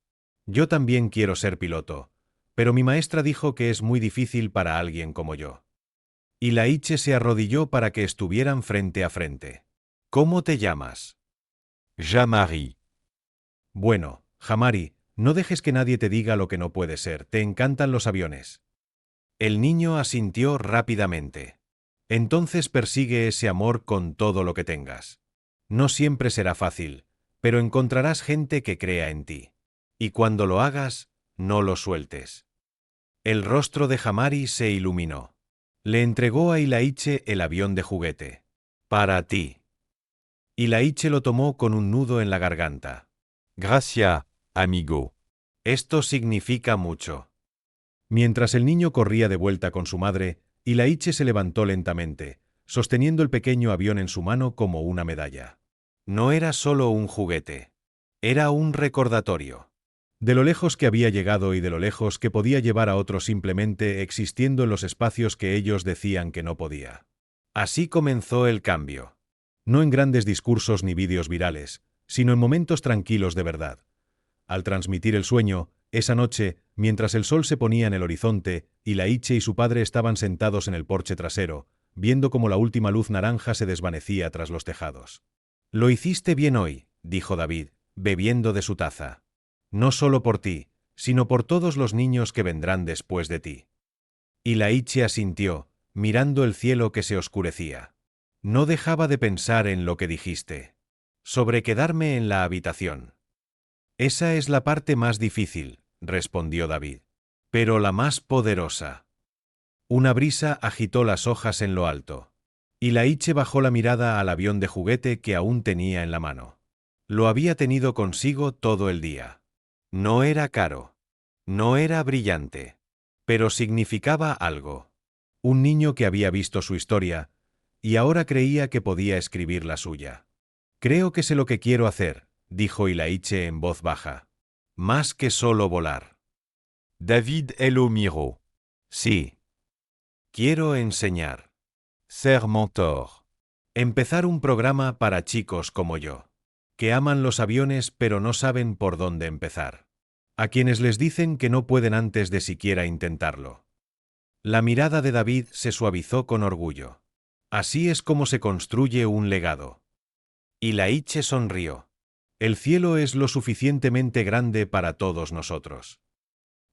«Yo también quiero ser piloto, pero mi maestra dijo que es muy difícil para alguien como yo». Ilaiche se arrodilló para que estuvieran frente a frente. «¿Cómo te llamas?» Jean-Marie. «Bueno, Jamari, no dejes que nadie te diga lo que no puede ser, te encantan los aviones». El niño asintió rápidamente. «Entonces persigue ese amor con todo lo que tengas. No siempre será fácil, pero encontrarás gente que crea en ti. Y cuando lo hagas, no lo sueltes». El rostro de Jamari se iluminó. Le entregó a Ilaiche el avión de juguete. «Para ti». Ilaiche lo tomó con un nudo en la garganta. Gracias, amigo. Esto significa mucho. Mientras el niño corría de vuelta con su madre, Ilaiche se levantó lentamente, sosteniendo el pequeño avión en su mano como una medalla. No era solo un juguete. Era un recordatorio. De lo lejos que había llegado y de lo lejos que podía llevar a otros simplemente existiendo en los espacios que ellos decían que no podía. Así comenzó el cambio. No en grandes discursos ni vídeos virales, sino en momentos tranquilos de verdad. Al transmitir el sueño, esa noche, mientras el sol se ponía en el horizonte, Ilaiche y su padre estaban sentados en el porche trasero, viendo cómo la última luz naranja se desvanecía tras los tejados. «Lo hiciste bien hoy», dijo David, bebiendo de su taza. «No solo por ti, sino por todos los niños que vendrán después de ti». Ilaiche asintió, mirando el cielo que se oscurecía. «No dejaba de pensar en lo que dijiste. Sobre quedarme en la habitación». «Esa es la parte más difícil», respondió David. «Pero la más poderosa». Una brisa agitó las hojas en lo alto. Ilaiche bajó la mirada al avión de juguete que aún tenía en la mano. Lo había tenido consigo todo el día. No era caro. No era brillante. Pero significaba algo. Un niño que había visto su historia, y ahora creía que podía escribir la suya. «Creo que sé lo que quiero hacer», dijo Ilaiche en voz baja. «Más que solo volar». David lo miró. «Sí. Quiero enseñar. Ser mentor. Empezar un programa para chicos como yo, que aman los aviones pero no saben por dónde empezar. A quienes les dicen que no pueden antes de siquiera intentarlo». La mirada de David se suavizó con orgullo. Así es como se construye un legado. Ilaiche sonrió. El cielo es lo suficientemente grande para todos nosotros.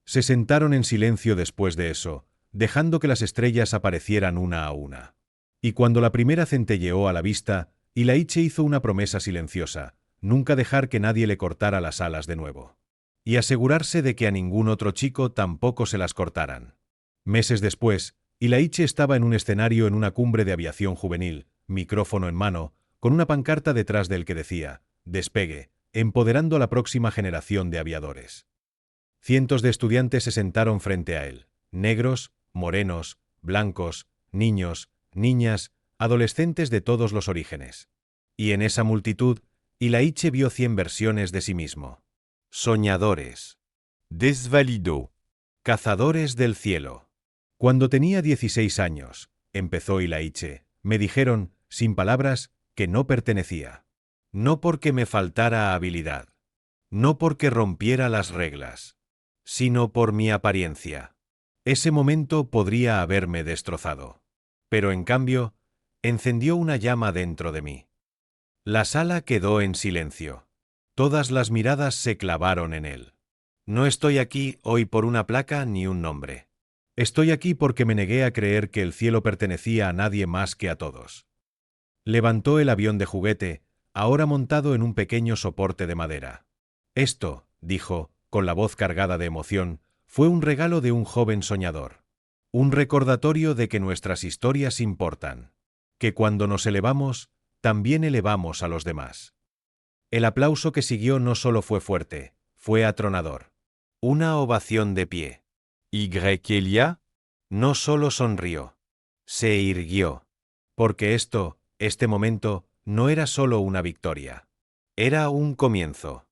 Se sentaron en silencio después de eso, dejando que las estrellas aparecieran una a una. Y cuando la primera centelleó a la vista, Ilaiche hizo una promesa silenciosa, nunca dejar que nadie le cortara las alas de nuevo. Y asegurarse de que a ningún otro chico tampoco se las cortaran. Meses después, Ilaiche estaba en un escenario en una cumbre de aviación juvenil, micrófono en mano, con una pancarta detrás del que decía, «Despegue, empoderando a la próxima generación de aviadores». Cientos de estudiantes se sentaron frente a él, negros, morenos, blancos, niños, niñas, adolescentes de todos los orígenes. Y en esa multitud, Ilaiche vio 100 versiones de sí mismo. Soñadores. Desvalidó. Cazadores del cielo. Cuando tenía 16 años, empezó Ilaiche, me dijeron, sin palabras, que no pertenecía. No porque me faltara habilidad. No porque rompiera las reglas. Sino por mi apariencia. Ese momento podría haberme destrozado. Pero en cambio, encendió una llama dentro de mí. La sala quedó en silencio. Todas las miradas se clavaron en él. No estoy aquí hoy por una placa ni un nombre. Estoy aquí porque me negué a creer que el cielo pertenecía a nadie más que a todos. Levantó el avión de juguete, ahora montado en un pequeño soporte de madera. Esto, dijo, con la voz cargada de emoción, fue un regalo de un joven soñador. Un recordatorio de que nuestras historias importan. Que cuando nos elevamos, también elevamos a los demás. El aplauso que siguió no solo fue fuerte, fue atronador. Una ovación de pie. Y Elia no solo sonrió, se irguió. Porque este momento, no era solo una victoria. Era un comienzo.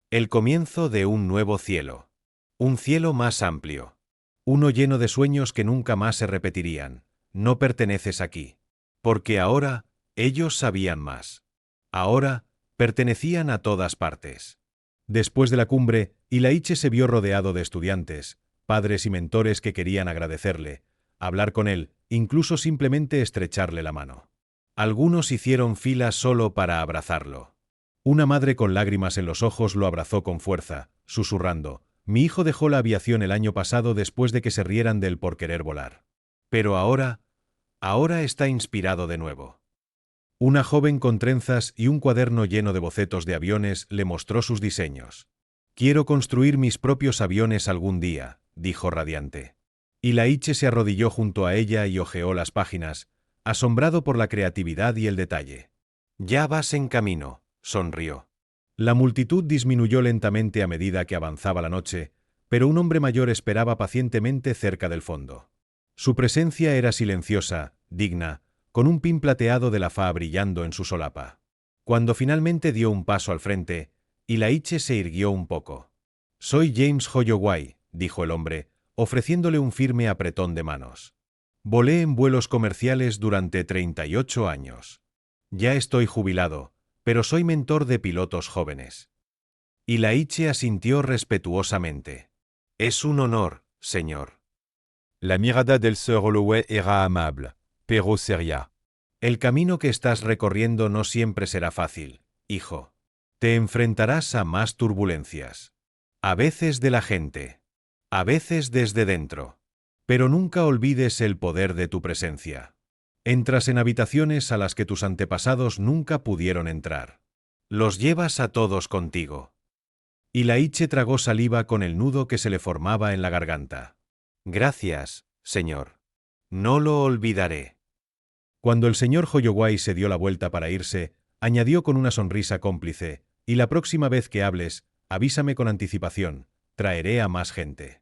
El comienzo de un nuevo cielo. Un cielo más amplio. Uno lleno de sueños que nunca más se repetirían. No perteneces aquí. Porque ahora, ellos sabían más. Ahora, pertenecían a todas partes. Después de la cumbre, Ilaiche se vio rodeado de estudiantes, padres y mentores que querían agradecerle, hablar con él, incluso simplemente estrecharle la mano. Algunos hicieron fila solo para abrazarlo. Una madre con lágrimas en los ojos lo abrazó con fuerza, susurrando, «Mi hijo dejó la aviación el año pasado después de que se rieran de él por querer volar. Pero ahora está inspirado de nuevo». Una joven con trenzas y un cuaderno lleno de bocetos de aviones le mostró sus diseños. «Quiero construir mis propios aviones algún día», dijo radiante. Ilaiche se arrodilló junto a ella y hojeó las páginas, asombrado por la creatividad y el detalle. «Ya vas en camino», sonrió. La multitud disminuyó lentamente a medida que avanzaba la noche, pero un hombre mayor esperaba pacientemente cerca del fondo. Su presencia era silenciosa, digna, con un pin plateado de la fa brillando en su solapa. Cuando finalmente dio un paso al frente, Ilaiche se irguió un poco. «Soy James Holloway», dijo el hombre, ofreciéndole un firme apretón de manos. «Volé en vuelos comerciales durante 38 años. Ya estoy jubilado, pero soy mentor de pilotos jóvenes». Ilaiche asintió respetuosamente. «Es un honor, señor». La mirada del Sir Holloway era amable, pero seria. «El camino que estás recorriendo no siempre será fácil, hijo. Te enfrentarás a más turbulencias. A veces de la gente. A veces desde dentro. Pero nunca olvides el poder de tu presencia. Entras en habitaciones a las que tus antepasados nunca pudieron entrar. Los llevas a todos contigo». Ilaiche tragó saliva con el nudo que se le formaba en la garganta. «Gracias, señor. No lo olvidaré». Cuando el señor Holloway se dio la vuelta para irse, añadió con una sonrisa cómplice, «Y la próxima vez que hables, avísame con anticipación, traeré a más gente».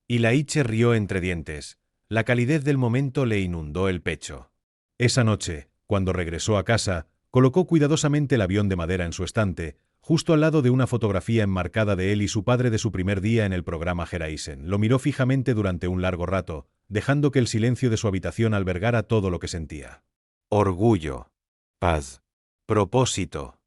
Ilaiche rió entre dientes. La calidez del momento le inundó el pecho. Esa noche, cuando regresó a casa, colocó cuidadosamente el avión de madera en su estante, justo al lado de una fotografía enmarcada de él y su padre de su primer día en el programa Horizon. Lo miró fijamente durante un largo rato, dejando que el silencio de su habitación albergara todo lo que sentía. Orgullo. Paz. Propósito.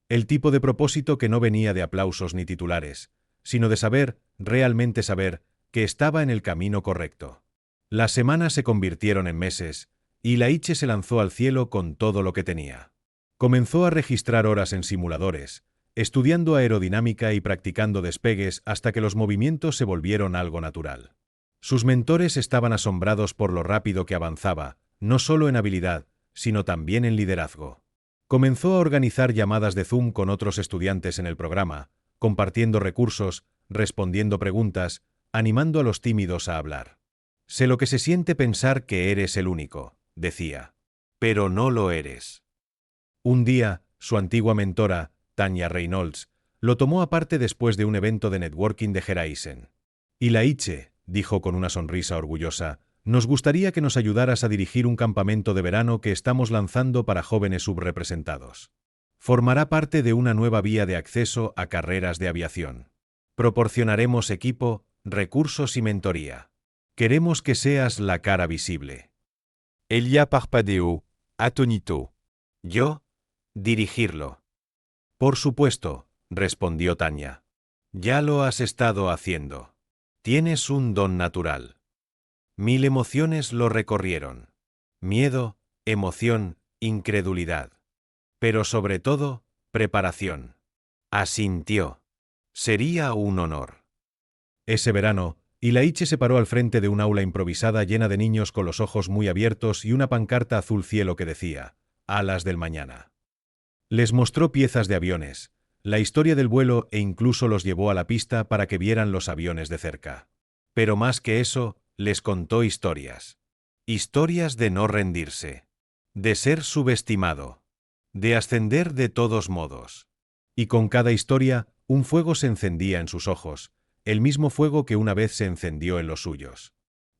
El tipo de propósito que no venía de aplausos ni titulares, sino de saber, realmente saber, que estaba en el camino correcto. Las semanas se convirtieron en meses, y Ilaiche se lanzó al cielo con todo lo que tenía. Comenzó a registrar horas en simuladores, estudiando aerodinámica y practicando despegues hasta que los movimientos se volvieron algo natural. Sus mentores estaban asombrados por lo rápido que avanzaba, no solo en habilidad, sino también en liderazgo. Comenzó a organizar llamadas de Zoom con otros estudiantes en el programa, compartiendo recursos, respondiendo preguntas, animando a los tímidos a hablar. Sé lo que se siente pensar que eres el único, decía. Pero no lo eres. Un día, su antigua mentora, Tanya Reynolds, lo tomó aparte después de un evento de networking de Heraisen. Y Laiche, dijo con una sonrisa orgullosa, nos gustaría que nos ayudaras a dirigir un campamento de verano que estamos lanzando para jóvenes subrepresentados. Formará parte de una nueva vía de acceso a carreras de aviación. Proporcionaremos equipo, recursos y mentoría. Queremos que seas la cara visible. Elia parpadeó, atónito. ¿Yo? Dirigirlo. Por supuesto, respondió Tanya. Ya lo has estado haciendo. Tienes un don natural. 1000 emociones lo recorrieron. Miedo, emoción, incredulidad. Pero sobre todo, preparación. Asintió. Sería un honor. Ese verano, Ilaiche se paró al frente de un aula improvisada llena de niños con los ojos muy abiertos y una pancarta azul cielo que decía, Alas del mañana. Les mostró piezas de aviones, la historia del vuelo e incluso los llevó a la pista para que vieran los aviones de cerca. Pero más que eso, les contó historias. Historias de no rendirse. De ser subestimado. De ascender de todos modos. Y con cada historia, un fuego se encendía en sus ojos, el mismo fuego que una vez se encendió en los suyos.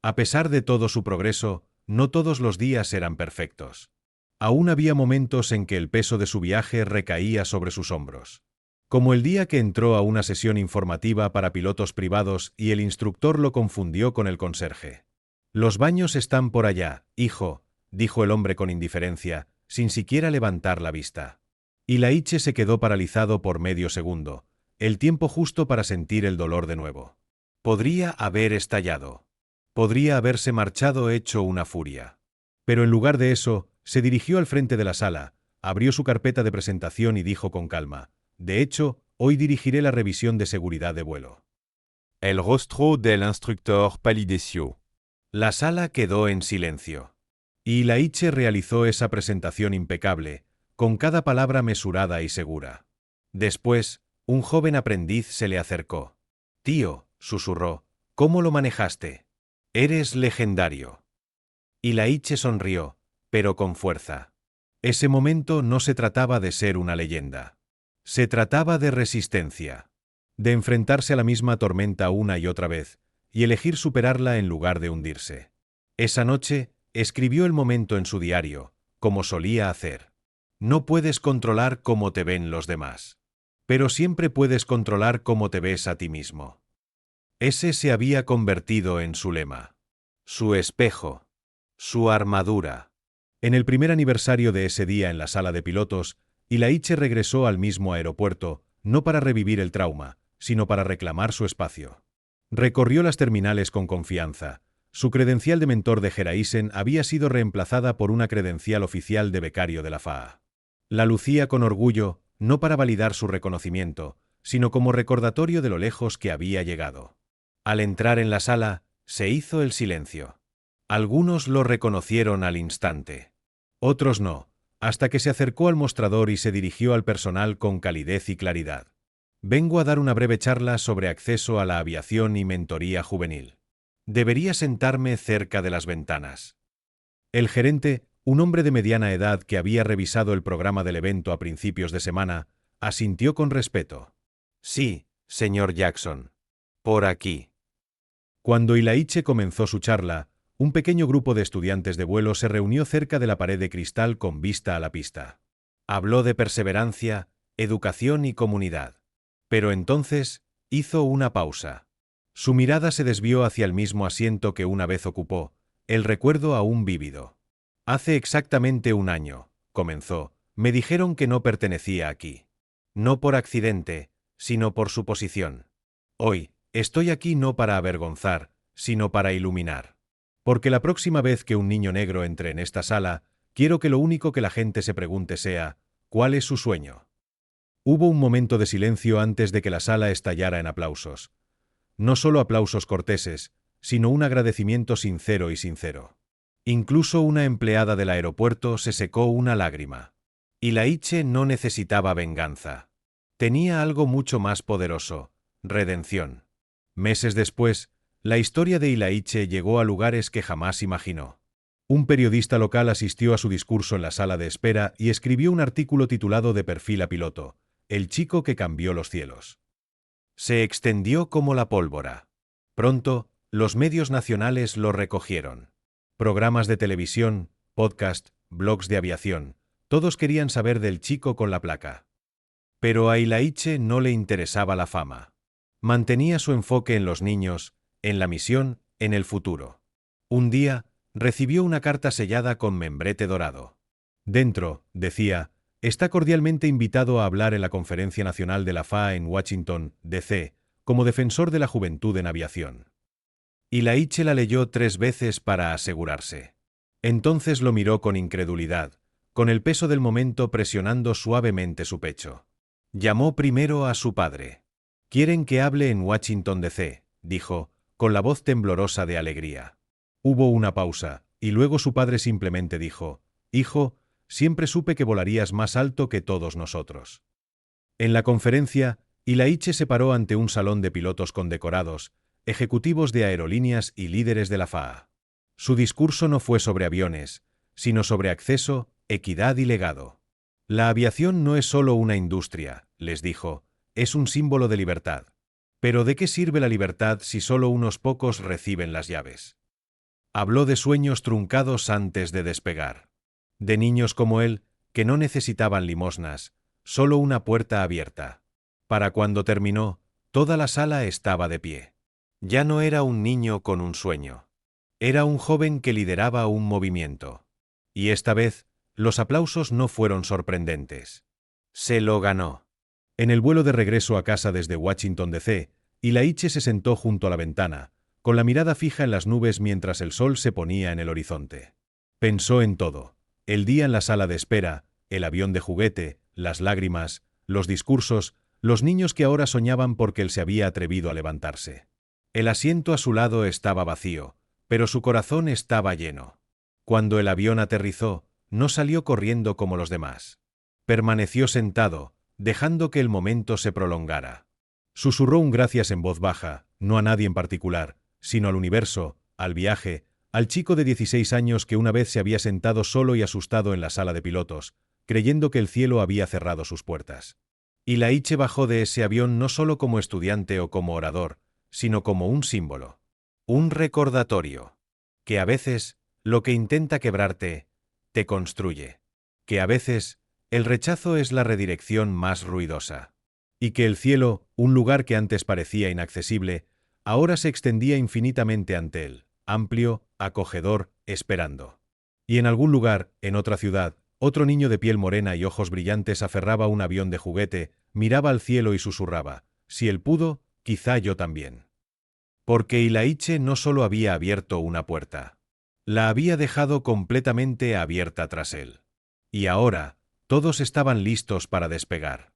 A pesar de todo su progreso, no todos los días eran perfectos. Aún había momentos en que el peso de su viaje recaía sobre sus hombros. Como el día que entró a una sesión informativa para pilotos privados y el instructor lo confundió con el conserje. Los baños están por allá, hijo, dijo el hombre con indiferencia, sin siquiera levantar la vista. Y Laiche se quedó paralizado por medio segundo, el tiempo justo para sentir el dolor de nuevo. Podría haber estallado. Podría haberse marchado hecho una furia. Pero en lugar de eso, se dirigió al frente de la sala, abrió su carpeta de presentación y dijo con calma, de hecho, hoy dirigiré la revisión de seguridad de vuelo. El rostro del instructor palideció. La sala quedó en silencio. Y Laiche realizó esa presentación impecable, con cada palabra mesurada y segura. Después, un joven aprendiz se le acercó. Tío, susurró, ¿cómo lo manejaste? Eres legendario. Y Laiche sonrió, pero con fuerza. Ese momento no se trataba de ser una leyenda. Se trataba de resistencia. De enfrentarse a la misma tormenta una y otra vez, y elegir superarla en lugar de hundirse. Esa noche, escribió el momento en su diario, como solía hacer. No puedes controlar cómo te ven los demás. Pero siempre puedes controlar cómo te ves a ti mismo. Ese se había convertido en su lema. Su espejo. Su armadura. En el primer aniversario de ese día en la sala de pilotos, Ilaiche regresó al mismo aeropuerto, no para revivir el trauma, sino para reclamar su espacio. Recorrió las terminales con confianza. Su credencial de mentor de Heraisen había sido reemplazada por una credencial oficial de becario de la FAA. La lucía con orgullo, no para validar su reconocimiento, sino como recordatorio de lo lejos que había llegado. Al entrar en la sala, se hizo el silencio. Algunos lo reconocieron al instante. Otros no, hasta que se acercó al mostrador y se dirigió al personal con calidez y claridad. Vengo a dar una breve charla sobre acceso a la aviación y mentoría juvenil. Debería sentarme cerca de las ventanas. El gerente, un hombre de mediana edad que había revisado el programa del evento a principios de semana, asintió con respeto. Sí, señor Jackson. Por aquí. Cuando Ilaiche comenzó su charla, un pequeño grupo de estudiantes de vuelo se reunió cerca de la pared de cristal con vista a la pista. Habló de perseverancia, educación y comunidad. Pero entonces, hizo una pausa. Su mirada se desvió hacia el mismo asiento que una vez ocupó, el recuerdo aún vívido. Hace exactamente un año, comenzó, me dijeron que no pertenecía aquí. No por accidente, sino por su posición. Hoy, estoy aquí no para avergonzar, sino para iluminar. Porque la próxima vez que un niño negro entre en esta sala, quiero que lo único que la gente se pregunte sea, ¿cuál es su sueño? Hubo un momento de silencio antes de que la sala estallara en aplausos. No solo aplausos corteses, sino un agradecimiento sincero y sincero. Incluso una empleada del aeropuerto se secó una lágrima. Ilaiche no necesitaba venganza. Tenía algo mucho más poderoso, redención. Meses después, La historia de Ilaiche llegó a lugares que jamás imaginó. Un periodista local asistió a su discurso en la sala de espera y escribió un artículo titulado De perfil a piloto, el chico que cambió los cielos. Se extendió como la pólvora. Pronto, los medios nacionales lo recogieron. Programas de televisión, podcast, blogs de aviación, todos querían saber del chico con la placa. Pero a Ilaiche no le interesaba la fama. Mantenía su enfoque en los niños, en la misión, en el futuro. Un día, recibió una carta sellada con membrete dorado. Dentro, decía, está cordialmente invitado a hablar en la Conferencia Nacional de la FAA en Washington, D.C., como defensor de la juventud en aviación. Ilaiche la leyó 3 veces para asegurarse. Entonces lo miró con incredulidad, con el peso del momento presionando suavemente su pecho. Llamó primero a su padre. «Quieren que hable en Washington, D.C., dijo, con la voz temblorosa de alegría. Hubo una pausa, y luego su padre simplemente dijo, «Hijo, siempre supe que volarías más alto que todos nosotros». En la conferencia, Ilaiche se paró ante un salón de pilotos condecorados, ejecutivos de aerolíneas y líderes de la FAA. Su discurso no fue sobre aviones, sino sobre acceso, equidad y legado. La aviación no es solo una industria, les dijo, es un símbolo de libertad. Pero ¿de qué sirve la libertad si solo unos pocos reciben las llaves? Habló de sueños truncados antes de despegar. De niños como él, que no necesitaban limosnas, solo una puerta abierta. Para cuando terminó, toda la sala estaba de pie. Ya no era un niño con un sueño. Era un joven que lideraba un movimiento. Y esta vez, los aplausos no fueron sorprendentes. Se lo ganó. En el vuelo de regreso a casa desde Washington, D.C., Ilaiche se sentó junto a la ventana, con la mirada fija en las nubes mientras el sol se ponía en el horizonte. Pensó en todo: el día en la sala de espera, el avión de juguete, las lágrimas, los discursos, los niños que ahora soñaban porque él se había atrevido a levantarse. El asiento a su lado estaba vacío, pero su corazón estaba lleno. Cuando el avión aterrizó, no salió corriendo como los demás. Permaneció sentado, dejando que el momento se prolongara. Susurró un gracias en voz baja, no a nadie en particular, sino al universo, al viaje, al chico de 16 años que una vez se había sentado solo y asustado en la sala de pilotos, creyendo que el cielo había cerrado sus puertas. Ilaiche bajó de ese avión no solo como estudiante o como orador, sino como un símbolo. Un recordatorio. Que a veces, lo que intenta quebrarte, te construye. Que a veces, el rechazo es la redirección más ruidosa. Y que el cielo, un lugar que antes parecía inaccesible, ahora se extendía infinitamente ante él, amplio, acogedor, esperando. Y en algún lugar, en otra ciudad, otro niño de piel morena y ojos brillantes aferraba un avión de juguete, miraba al cielo y susurraba, si él pudo, quizá yo también. Porque Ilaiche no solo había abierto una puerta, la había dejado completamente abierta tras él. Y ahora, todos estaban listos para despegar.